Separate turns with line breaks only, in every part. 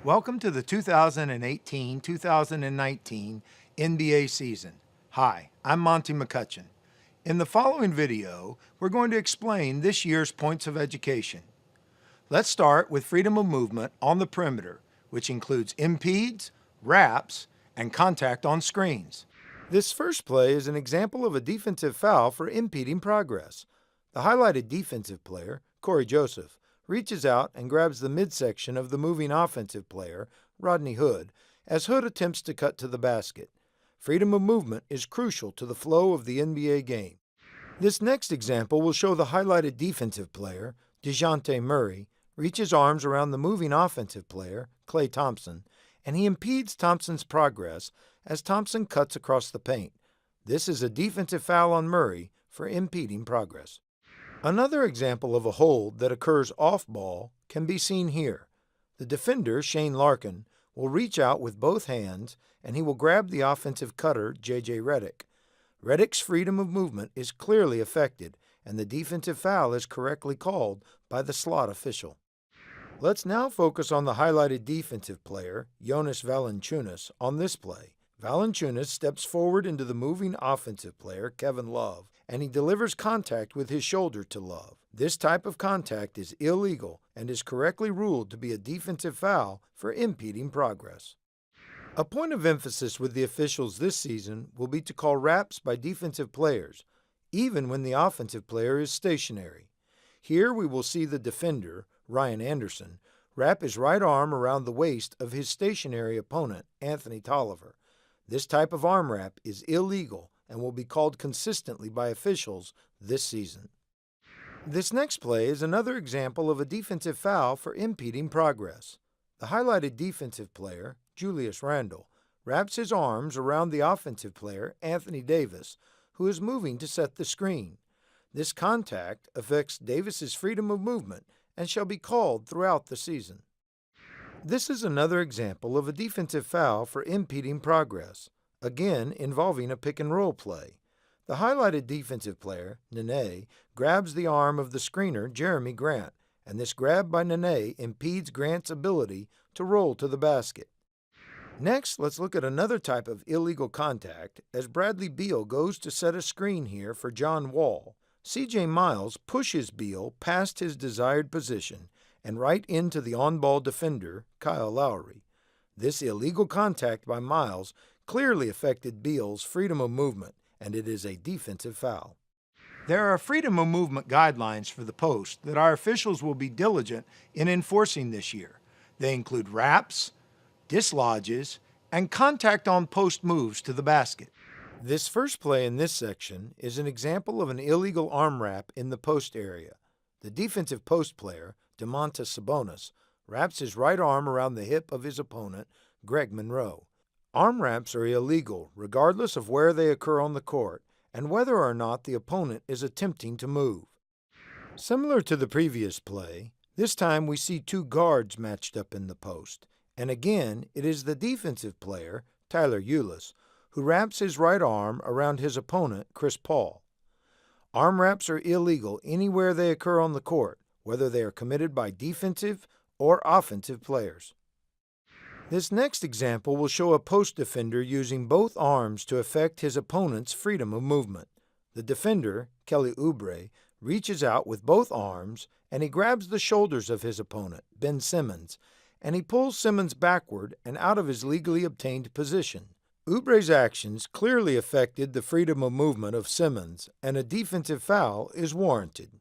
Welcome to the 2018-2019 NBA season. Hi, I'm Monty McCutcheon. In the following video, we're going to explain this year's points of education. Let's start with freedom of movement on the perimeter, which includes impedes, wraps, and contact on screens. This first play is an example of a defensive foul for impeding progress. The highlighted defensive player, Corey Joseph, reaches out and grabs the midsection of the moving offensive player, Rodney Hood, as Hood attempts to cut to the basket. Freedom of movement is crucial to the flow of the NBA game. This next example will show the highlighted defensive player, DeJounte Murray, reaches arms around the moving offensive player, Klay Thompson, and he impedes Thompson's progress as Thompson cuts across the paint. This is a defensive foul on Murray for impeding progress. Another example of a hold that occurs off-ball can be seen here. The defender, Shane Larkin, will reach out with both hands and he will grab the offensive cutter, J.J. Redick. Redick's freedom of movement is clearly affected and the defensive foul is correctly called by the slot official. Let's now focus on the highlighted defensive player, Jonas Valanciunas, on this play. Valanciunas steps forward into the moving offensive player, Kevin Love, and he delivers contact with his shoulder to Love. This type of contact is illegal and is correctly ruled to be a defensive foul for impeding progress. A point of emphasis with the officials this season will be to call wraps by defensive players, even when the offensive player is stationary. Here we will see the defender, Ryan Anderson, wrap his right arm around the waist of his stationary opponent, Anthony Tolliver. This type of arm wrap is illegal and will be called consistently by officials this season. This next play is another example of a defensive foul for impeding progress. The highlighted defensive player, Julius Randle, wraps his arms around the offensive player, Anthony Davis, who is moving to set the screen. This contact affects Davis's freedom of movement and shall be called throughout the season. This is another example of a defensive foul for impeding progress, again involving a pick-and-roll play. The highlighted defensive player, Nene, grabs the arm of the screener, Jeremy Grant, and this grab by Nene impedes Grant's ability to roll to the basket. Next, let's look at another type of illegal contact as Bradley Beal goes to set a screen here for John Wall. C.J. Miles pushes Beal past his desired position and right into the on-ball defender, Kyle Lowry. This illegal contact by Miles clearly affected Beal's freedom of movement, and it is a defensive foul. There are freedom of movement guidelines for the post that our officials will be diligent in enforcing this year. They include wraps, dislodges, and contact on post moves to the basket. This first play in this section is an example of an illegal arm wrap in the post area. The defensive post player, Domantas Sabonis, wraps his right arm around the hip of his opponent, Greg Monroe. Arm wraps are illegal regardless of where they occur on the court and whether or not the opponent is attempting to move. Similar to the previous play, this time we see two guards matched up in the post, and again it is the defensive player, Tyler Ulis, who wraps his right arm around his opponent, Chris Paul. Arm wraps are illegal anywhere they occur on the court, whether they are committed by defensive or offensive players. This next example will show a post defender using both arms to affect his opponent's freedom of movement. The defender, Kelly Oubre, reaches out with both arms and he grabs the shoulders of his opponent, Ben Simmons, and he pulls Simmons backward and out of his legally obtained position. Oubre's actions clearly affected the freedom of movement of Simmons, and a defensive foul is warranted.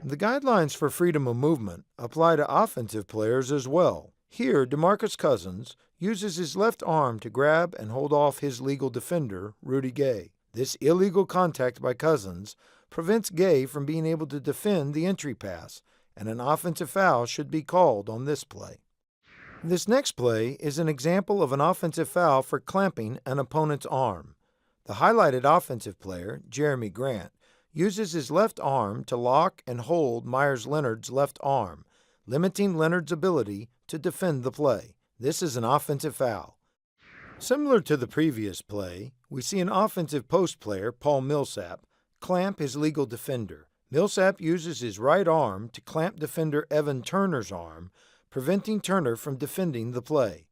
The guidelines for freedom of movement apply to offensive players as well. Here, DeMarcus Cousins uses his left arm to grab and hold off his legal defender, Rudy Gay. This illegal contact by Cousins prevents Gay from being able to defend the entry pass, and an offensive foul should be called on this play. This next play is an example of an offensive foul for clamping an opponent's arm. The highlighted offensive player, Jeremy Grant, uses his left arm to lock and hold Myers Leonard's left arm, limiting Leonard's ability to defend the play. This is an offensive foul. Similar to the previous play, we see an offensive post player, Paul Millsap, clamp his legal defender. Millsap uses his right arm to clamp defender Evan Turner's arm, preventing Turner from defending the play.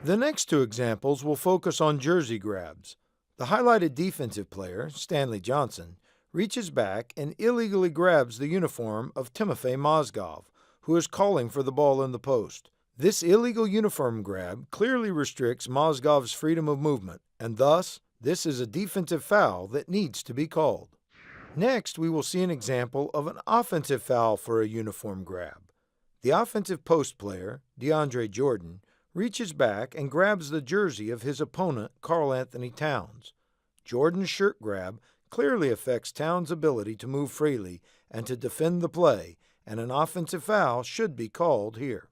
The next two examples will focus on jersey grabs. The highlighted defensive player, Stanley Johnson, reaches back and illegally grabs the uniform of Timofey Mozgov, who is calling for the ball in the post. This illegal uniform grab clearly restricts Mozgov's freedom of movement, and thus, this is a defensive foul that needs to be called. Next, we will see an example of an offensive foul for a uniform grab. The offensive post player, DeAndre Jordan, reaches back and grabs the jersey of his opponent, Karl-Anthony Towns. Jordan's shirt grab clearly affects Towns' ability to move freely and to defend the play, and an offensive foul should be called here.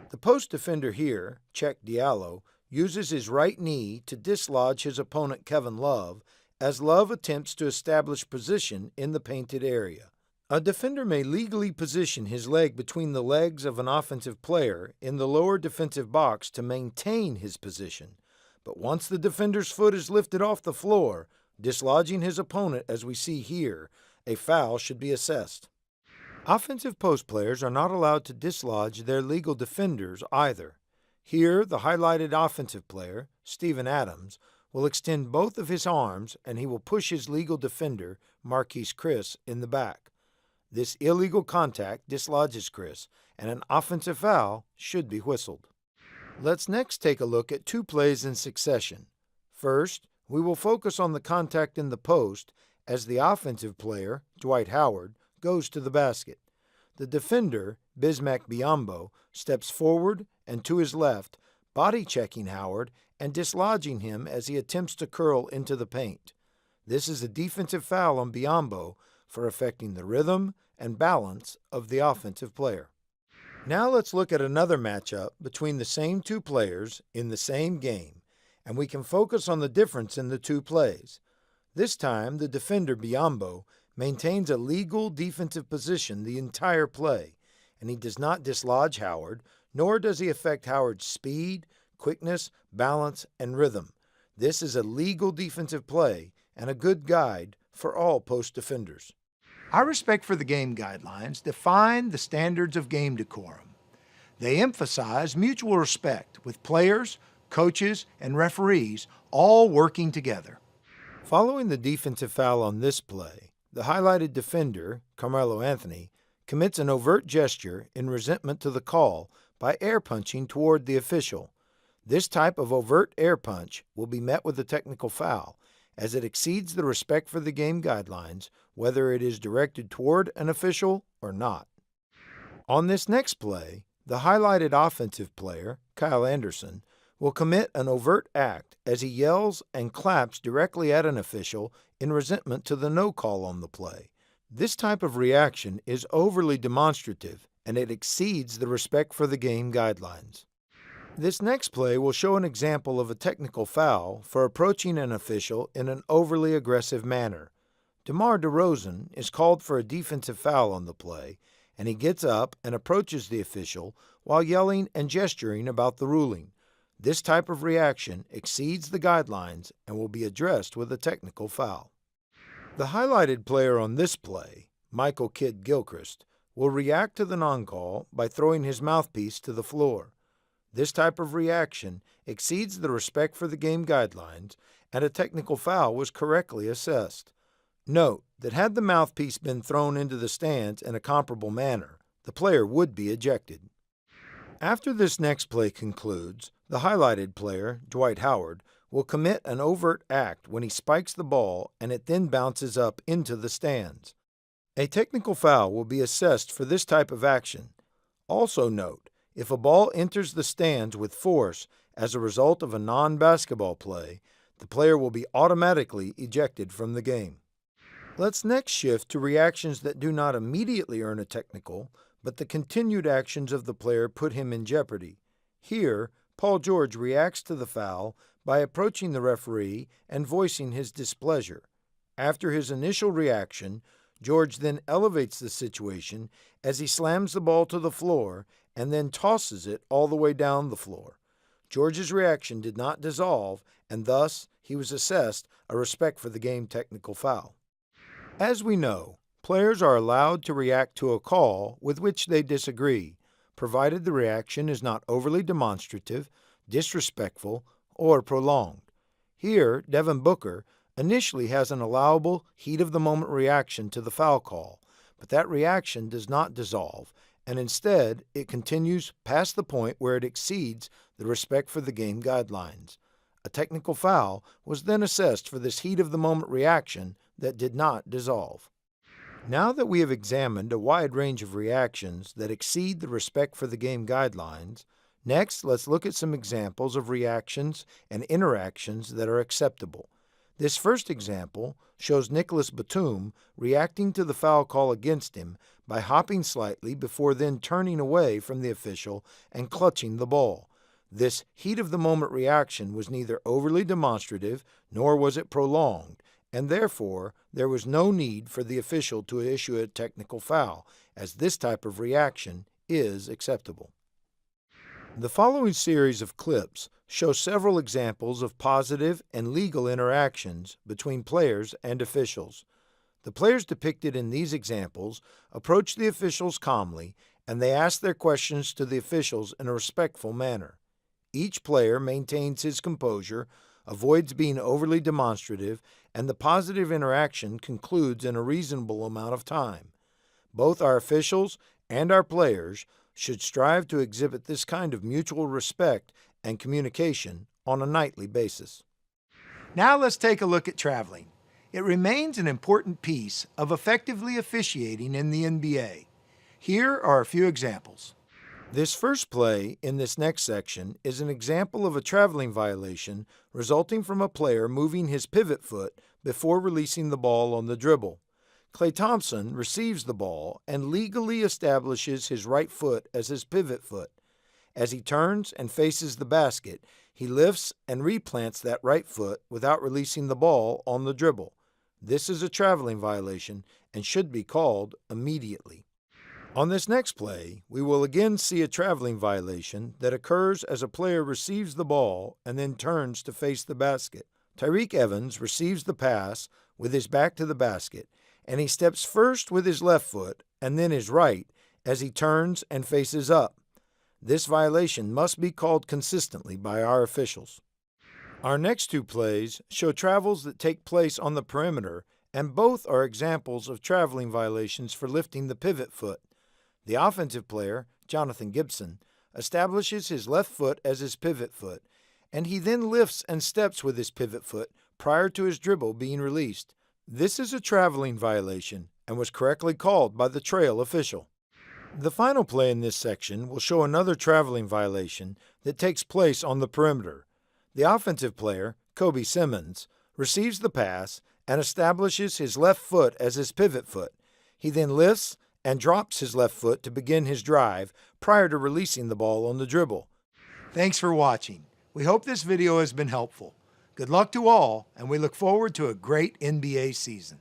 The post defender here, Cheick Diallo, uses his right knee to dislodge his opponent Kevin Love as Love attempts to establish position in the painted area. A defender may legally position his leg between the legs of an offensive player in the lower defensive box to maintain his position, but once the defender's foot is lifted off the floor, dislodging his opponent as we see here, a foul should be assessed. Offensive post players are not allowed to dislodge their legal defenders either. Here, the highlighted offensive player, Steven Adams, will extend both of his arms and he will push his legal defender, Marquese Chriss, in the back. This illegal contact dislodges Chriss, and an offensive foul should be whistled. Let's next take a look at two plays in succession. First, we will focus on the contact in the post as the offensive player, Dwight Howard, goes to the basket. The defender, Bismack Biyombo, steps forward and to his left, body-checking Howard and dislodging him as he attempts to curl into the paint. This is a defensive foul on Biyombo for affecting the rhythm and balance of the offensive player. Now let's look at another matchup between the same two players in the same game, and we can focus on the difference in the two plays. This time, the defender Biyombo maintains a legal defensive position the entire play, and he does not dislodge Howard, nor does he affect Howard's speed, quickness, balance, and rhythm. This is a legal defensive play and a good guide for all post defenders. Our Respect for the Game guidelines define the standards of game decorum. They emphasize mutual respect with players, coaches, and referees all working together. Following the defensive foul on this play, the highlighted defender, Carmelo Anthony, commits an overt gesture in resentment to the call by air punching toward the official. This type of overt air punch will be met with a technical foul, as it exceeds the Respect for the Game guidelines, whether it is directed toward an official or not. On this next play, the highlighted offensive player, Kyle Anderson, will commit an overt act as he yells and claps directly at an official in resentment to the no call on the play. This type of reaction is overly demonstrative, and it exceeds the Respect for the Game guidelines. This next play will show an example of a technical foul for approaching an official in an overly aggressive manner. DeMar DeRozan is called for a defensive foul on the play, and he gets up and approaches the official while yelling and gesturing about the ruling. This type of reaction exceeds the guidelines and will be addressed with a technical foul. The highlighted player on this play, Michael Kidd-Gilchrist, will react to the non-call by throwing his mouthpiece to the floor. This type of reaction exceeds the Respect for the Game guidelines, and a technical foul was correctly assessed. Note that had the mouthpiece been thrown into the stands in a comparable manner, the player would be ejected. After this next play concludes, the highlighted player, Dwight Howard, will commit an overt act when he spikes the ball and it then bounces up into the stands. A technical foul will be assessed for this type of action. Also note, if a ball enters the stands with force as a result of a non-basketball play, the player will be automatically ejected from the game. Let's next shift to reactions that do not immediately earn a technical, but the continued actions of the player put him in jeopardy. Here, Paul George reacts to the foul by approaching the referee and voicing his displeasure. After his initial reaction, George then elevates the situation as he slams the ball to the floor and then tosses it all the way down the floor. George's reaction did not dissolve, and thus he was assessed a Respect for the Game technical foul. As we know, players are allowed to react to a call with which they disagree, provided the reaction is not overly demonstrative, disrespectful, or prolonged. Here, Devin Booker initially has an allowable heat-of-the-moment reaction to the foul call, but that reaction does not dissolve, and instead it continues past the point where it exceeds the respect for the game guidelines. A technical foul was then assessed for this heat-of-the-moment reaction that did not dissolve. Now that we have examined a wide range of reactions that exceed the respect for the game guidelines, next let's look at some examples of reactions and interactions that are acceptable. This first example shows Nicolas Batum reacting to the foul call against him by hopping slightly before then turning away from the official and clutching the ball. This heat-of-the-moment reaction was neither overly demonstrative nor was it prolonged, and therefore there was no need for the official to issue a technical foul, as this type of reaction is acceptable. The following series of clips show several examples of positive and legal interactions between players and officials. The players depicted in these examples approach the officials calmly, and they ask their questions to the officials in a respectful manner. Each player maintains his composure, avoids being overly demonstrative, and the positive interaction concludes in a reasonable amount of time. Both our officials and our players should strive to exhibit this kind of mutual respect and communication on a nightly basis. Now let's take a look at traveling. It remains an important piece of effectively officiating in the NBA. Here are a few examples. This first play in this next section is an example of a traveling violation resulting from a player moving his pivot foot before releasing the ball on the dribble. Klay Thompson receives the ball and legally establishes his right foot as his pivot foot. As he turns and faces the basket, he lifts and replants that right foot without releasing the ball on the dribble. This is a traveling violation and should be called immediately. On this next play, we will again see a traveling violation that occurs as a player receives the ball and then turns to face the basket. Tyreke Evans receives the pass with his back to the basket, and he steps first with his left foot and then his right as he turns and faces up. This violation must be called consistently by our officials. Our next two plays show travels that take place on the perimeter, and both are examples of traveling violations for lifting the pivot foot. The offensive player, Jonathan Gibson, establishes his left foot as his pivot foot, and he then lifts and steps with his pivot foot prior to his dribble being released. This is a traveling violation and was correctly called by the trail official. The final play in this section will show another traveling violation that takes place on the perimeter. The offensive player, Kobe Simmons, receives the pass and establishes his left foot as his pivot foot. He then lifts and drops his left foot to begin his drive prior to releasing the ball on the dribble. Thanks for watching. We hope this video has been helpful. Good luck to all, and we look forward to a great NBA season.